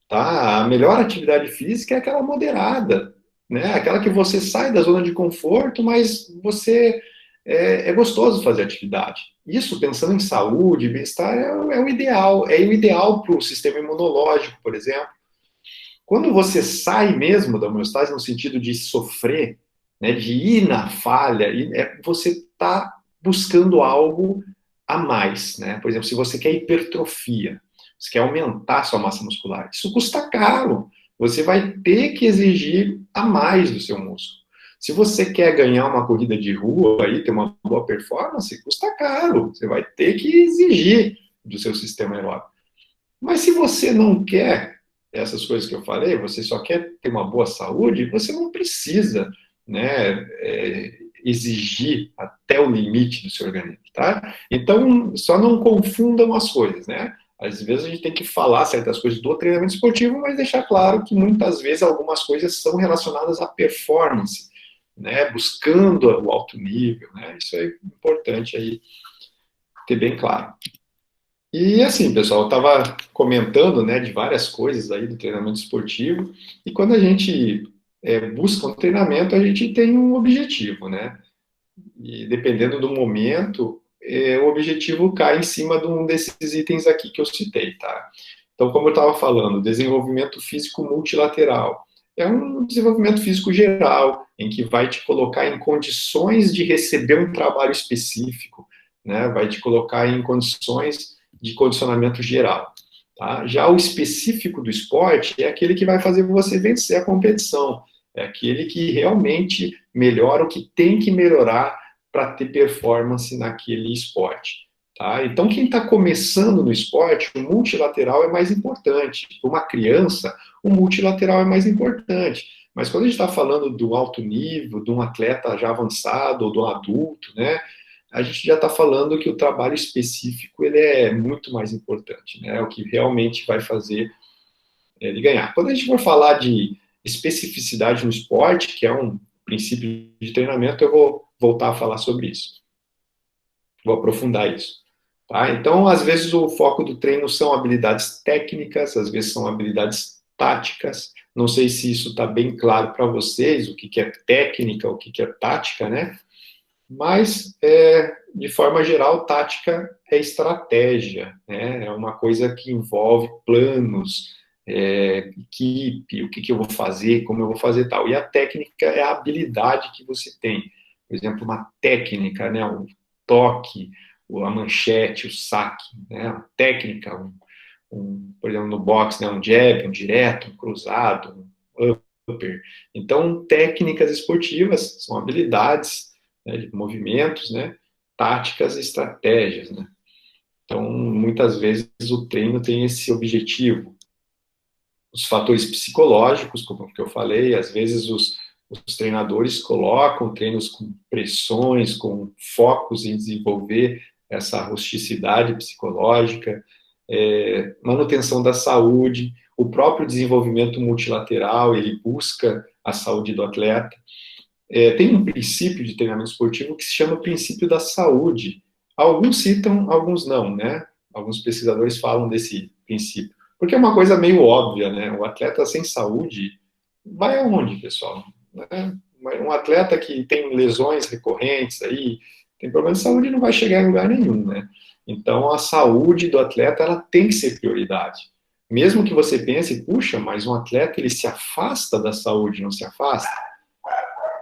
Tá? A melhor atividade física é aquela moderada, né? Aquela que você sai da zona de conforto, mas você é gostoso fazer atividade. Isso, pensando em saúde, bem-estar, é o ideal. É o ideal para o sistema imunológico, por exemplo. Quando você sai mesmo da homeostase, no sentido de sofrer, né, de ir na falha, você está buscando algo a mais. Né? Por exemplo, se você quer hipertrofia, você quer aumentar sua massa muscular, isso custa caro. Você vai ter que exigir a mais do seu músculo. Se você quer ganhar uma corrida de rua, aí, ter uma boa performance, custa caro. Você vai ter que exigir do seu sistema aeróbico. Mas se você não quer essas coisas que eu falei, você só quer ter uma boa saúde, você não precisa, né, exigir até o limite do seu organismo, tá? Então, só não confundam as coisas, né? Às vezes a gente tem que falar certas coisas do treinamento esportivo, mas deixar claro que muitas vezes algumas coisas são relacionadas à performance, né? Buscando o alto nível, né? Isso é importante aí ter bem claro. E assim, pessoal, eu estava comentando, né, de várias coisas aí do treinamento esportivo, e quando a gente busca um treinamento, a gente tem um objetivo, né? E dependendo do momento, o objetivo cai em cima de um desses itens aqui que eu citei, tá? Então, como eu estava falando, desenvolvimento físico multilateral. É um desenvolvimento físico geral, em que vai te colocar em condições de receber um trabalho específico, né? Vai te colocar em condições de condicionamento geral. Tá? Já o específico do esporte é aquele que vai fazer você vencer a competição. É aquele que realmente melhora o que tem que melhorar para ter performance naquele esporte. Tá? Então, quem está começando no esporte, o multilateral é mais importante. Para uma criança, o multilateral é mais importante. Mas quando a gente está falando do alto nível, de um atleta já avançado, ou do adulto, né, a gente já está falando que o trabalho específico ele é muito mais importante, né? É o que realmente vai fazer ele ganhar. Quando a gente for falar de especificidade no esporte, que é um princípio de treinamento, eu vou voltar a falar sobre isso. Vou aprofundar isso. Tá? Então, às vezes, o foco do treino são habilidades técnicas, às vezes são habilidades táticas. Não sei se isso está bem claro para vocês, o que é técnica, o que é tática, né? Mas, de forma geral, tática é estratégia, né? É uma coisa que envolve planos, equipe, o que eu vou fazer, como eu vou fazer tal. E a técnica é a habilidade que você tem. Por exemplo, uma técnica, né? Um toque, a manchete, o saque, né? Uma técnica, por exemplo, no boxe, né? Um jab, um direto, um cruzado, um upper. Então, técnicas esportivas são habilidades, né, de movimentos, né? Táticas e estratégias, né? Então, muitas vezes o treino tem esse objetivo. Os fatores psicológicos, como que eu falei, às vezes os treinadores colocam treinos com pressões, com focos em desenvolver essa rusticidade psicológica, manutenção da saúde, o próprio desenvolvimento multilateral, ele busca a saúde do atleta. Tem um princípio de treinamento esportivo que se chama princípio da saúde. Alguns citam, alguns não, né? Alguns pesquisadores falam desse princípio. Porque é uma coisa meio óbvia, né? O atleta sem saúde vai aonde, pessoal? Né? Um atleta que tem lesões recorrentes aí, tem problema de saúde, não vai chegar em lugar nenhum, né? Então, a saúde do atleta, ela tem que ser prioridade. Mesmo que você pense, puxa, mas um atleta, ele se afasta da saúde, não se afasta?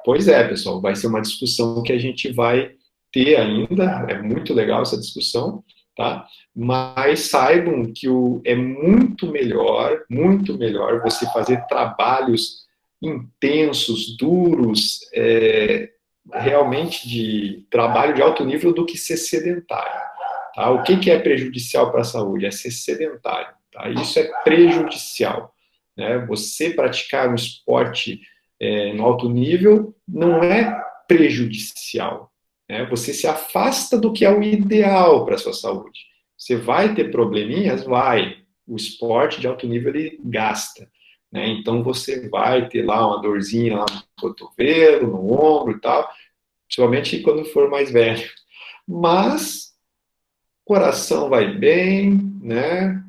Pois é, pessoal, vai ser uma discussão que a gente vai ter ainda, é muito legal essa discussão, tá? Mas saibam que é muito melhor você fazer trabalhos intensos, duros, realmente de trabalho de alto nível do que ser sedentário. Tá? O que é prejudicial para a saúde? É ser sedentário. Tá? Isso é prejudicial. Né? Você praticar um esporte no alto nível não é prejudicial. Né? Você se afasta do que é o ideal para a sua saúde. Você vai ter probleminhas? Vai. O esporte de alto nível, ele gasta. Né? Então, você vai ter lá uma dorzinha lá no cotovelo, no ombro e tal, principalmente quando for mais velho. Mas, coração vai bem, né?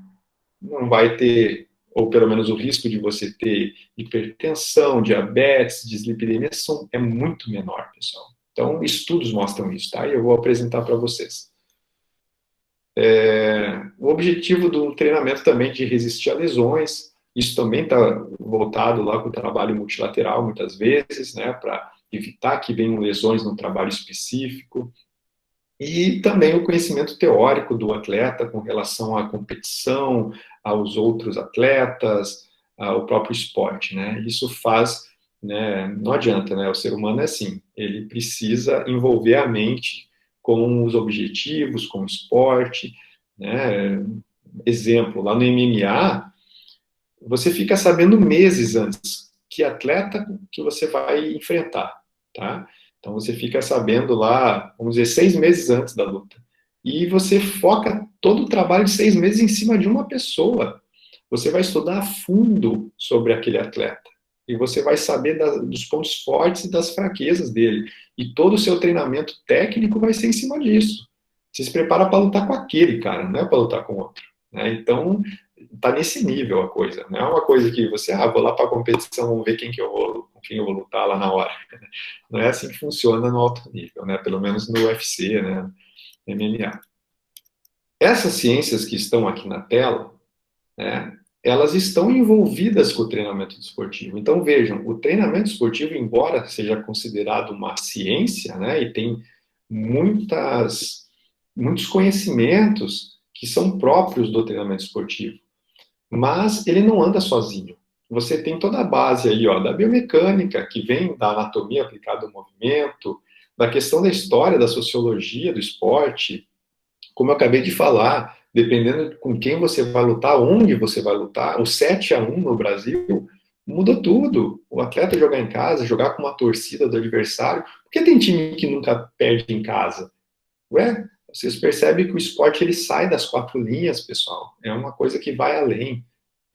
Não vai ter, ou pelo menos o risco de você ter hipertensão, diabetes, dislipidemia é muito menor, pessoal. Então, estudos mostram isso, tá? E eu vou apresentar para vocês. O objetivo do treinamento também é de resistir a lesões, isso também está voltado lá com o trabalho multilateral, muitas vezes, né, para evitar que venham lesões no trabalho específico, e também o conhecimento teórico do atleta com relação à competição, aos outros atletas, ao próprio esporte, né, isso faz, né, não adianta, né, o ser humano é assim, ele precisa envolver a mente com os objetivos, com o esporte, né, exemplo, lá no MMA, você fica sabendo meses antes que atleta que você vai enfrentar, tá? Então você fica sabendo lá, vamos dizer, 6 meses antes da luta. E você foca todo o trabalho de 6 meses em cima de uma pessoa. Você vai estudar a fundo sobre aquele atleta. E você vai saber dos pontos fortes e das fraquezas dele. E todo o seu treinamento técnico vai ser em cima disso. Você se prepara para lutar com aquele cara, não é para lutar com outro. Né? Então, tá nesse nível a coisa. Não é uma coisa que você, vou lá para a competição, vamos ver com quem eu vou lutar lá na hora. Não é assim que funciona no alto nível, né? Pelo menos no UFC, né? MMA. Essas ciências que estão aqui na tela, né? Elas estão envolvidas com o treinamento esportivo. Então, vejam, o treinamento esportivo, embora seja considerado uma ciência, né? E tem muitas muitos conhecimentos que são próprios do treinamento esportivo. Mas ele não anda sozinho. Você tem toda a base aí, ó, da biomecânica, que vem da anatomia aplicada ao movimento, da questão da história, da sociologia do esporte, como eu acabei de falar, dependendo com quem você vai lutar, onde você vai lutar, o 7-1 no Brasil mudou tudo. O atleta jogar em casa, jogar com uma torcida do adversário. Por que tem time que nunca perde em casa? Ué, vocês percebem que o esporte ele sai das quatro linhas, pessoal. É uma coisa que vai além.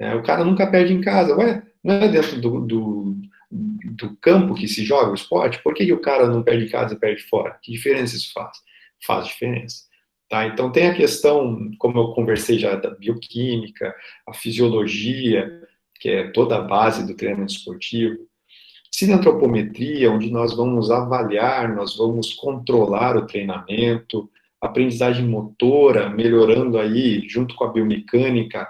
Né? O cara nunca perde em casa. Ué, não é dentro do campo que se joga o esporte? Por que o cara não perde em casa e perde fora? Que diferença isso faz? Faz diferença. Tá? Então tem a questão, como eu conversei já, da bioquímica, a fisiologia, que é toda a base do treinamento esportivo, cineantropometria, onde nós vamos avaliar, nós vamos controlar o treinamento, aprendizagem motora, melhorando aí, junto com a biomecânica,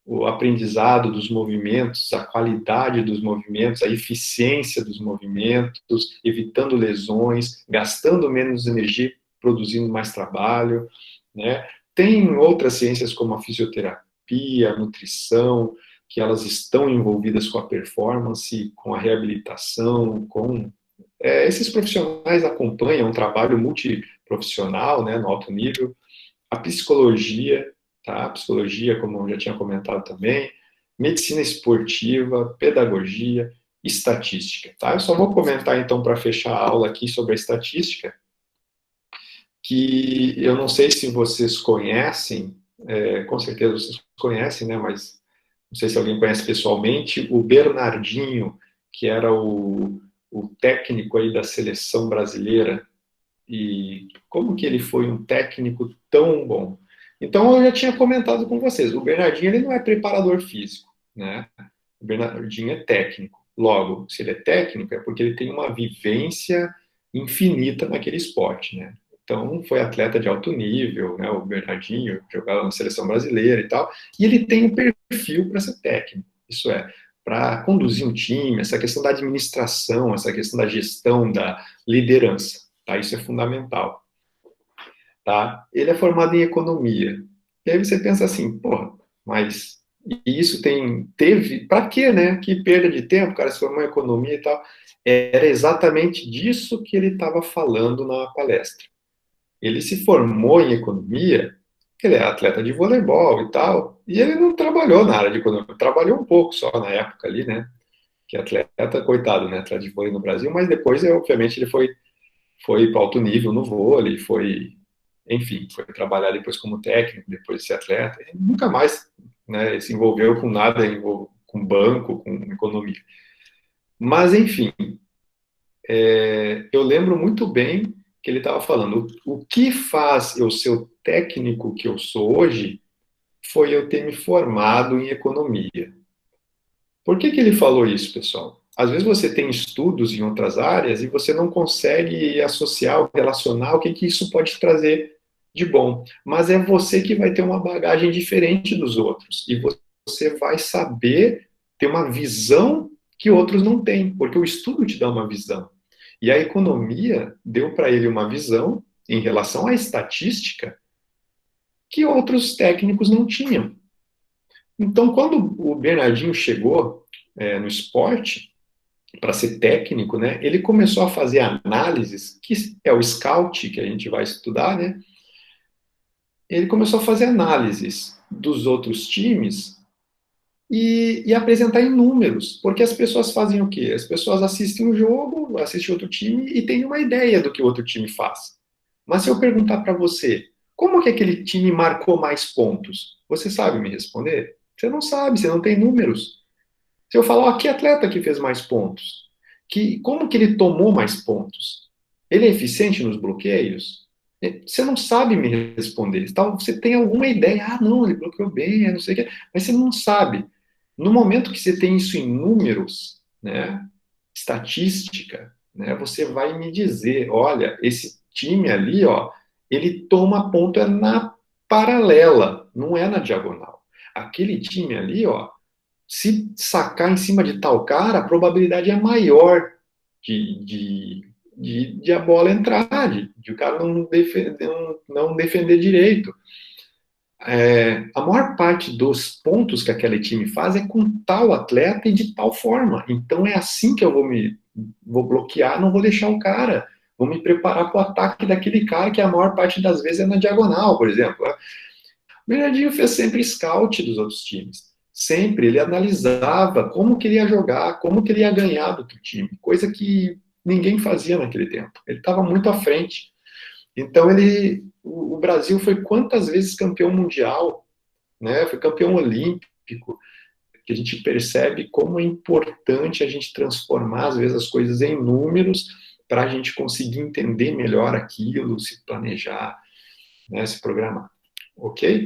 o aprendizado dos movimentos, a qualidade dos movimentos, a eficiência dos movimentos, evitando lesões, gastando menos energia, produzindo mais trabalho, né? Tem outras ciências como a fisioterapia, a nutrição, que elas estão envolvidas com a performance, com a reabilitação, com... esses profissionais acompanham um trabalho multiprofissional, né, no alto nível, a psicologia, tá? A psicologia, como eu já tinha comentado também, medicina esportiva, pedagogia, estatística, tá? Eu só vou comentar, então, para fechar a aula aqui sobre a estatística, que eu não sei se vocês conhecem, com certeza vocês conhecem, né, mas não sei se alguém conhece pessoalmente, o Bernardinho, que era o técnico aí da seleção brasileira, e como que ele foi um técnico tão bom. Então, eu já tinha comentado com vocês, o Bernardinho ele não é preparador físico, né? O Bernardinho é técnico. Logo, se ele é técnico, é porque ele tem uma vivência infinita naquele esporte, né? Então, foi atleta de alto nível, né? O Bernardinho jogava na seleção brasileira e tal, e ele tem um perfil para ser técnico, isso é, para conduzir um time, essa questão da administração, essa questão da gestão, da liderança, tá? Isso é fundamental, tá? Ele é formado em economia. E aí você pensa assim, porra, mas isso teve, para quê, né? Que perda de tempo, o cara se formou em economia e tal. Era exatamente disso que ele estava falando na palestra. Ele se formou em economia, ele é atleta de voleibol e tal, e ele não trabalhou na área de economia, trabalhou um pouco só na época ali, né? Que atleta, coitado, né? Atleta de vôlei no Brasil, mas depois, obviamente, ele foi para alto nível no vôlei, enfim, foi trabalhar depois como técnico, depois de ser atleta, e nunca mais, né, se envolveu com nada, com banco, com economia. Mas, enfim, eu lembro muito bem que ele estava falando, o que faz eu ser o técnico que eu sou hoje foi eu ter me formado em economia. Por que ele falou isso, pessoal? Às vezes você tem estudos em outras áreas e você não consegue associar, relacionar o que isso pode trazer de bom. Mas é você que vai ter uma bagagem diferente dos outros. E você vai saber ter uma visão que outros não têm, porque o estudo te dá uma visão. E a economia deu para ele uma visão em relação à estatística que outros técnicos não tinham. Então, quando o Bernardinho chegou no esporte, para ser técnico, né, ele começou a fazer análises, que é o scout que a gente vai estudar, né? Ele começou a fazer análises dos outros times e apresentar em números, porque as pessoas fazem o quê? As pessoas assistem um jogo, assistem outro time e têm uma ideia do que o outro time faz. Mas se eu perguntar para você, como que aquele time marcou mais pontos? Você sabe me responder? Você não sabe, você não tem números. Se eu falar, ó, que atleta que fez mais pontos? Como que ele tomou mais pontos? Ele é eficiente nos bloqueios? Você não sabe me responder. Então, você tem alguma ideia, ah, não, ele bloqueou bem, não sei o quê, mas você não sabe. No momento que você tem isso em números, né, estatística, né, você vai me dizer, olha, esse time ali, ó, ele toma ponto na paralela, não é na diagonal. Aquele time ali, ó, se sacar em cima de tal cara, a probabilidade é maior de de a bola entrar, de o cara não defender direito. A maior parte dos pontos que aquele time faz é com tal atleta e de tal forma. Então é assim que eu vou bloquear, não vou deixar o cara. Vou me preparar para o ataque daquele cara que a maior parte das vezes é na diagonal, por exemplo. O Bernardinho fez sempre scout dos outros times. Sempre, ele analisava como que ele ia jogar, como que ele ia ganhar do outro time, coisa que ninguém fazia naquele tempo. Ele estava muito à frente. Então o Brasil foi quantas vezes campeão mundial, né? Foi campeão olímpico, que a gente percebe como é importante a gente transformar às vezes as coisas em números para a gente conseguir entender melhor aquilo, se planejar, né? Se programar. Ok?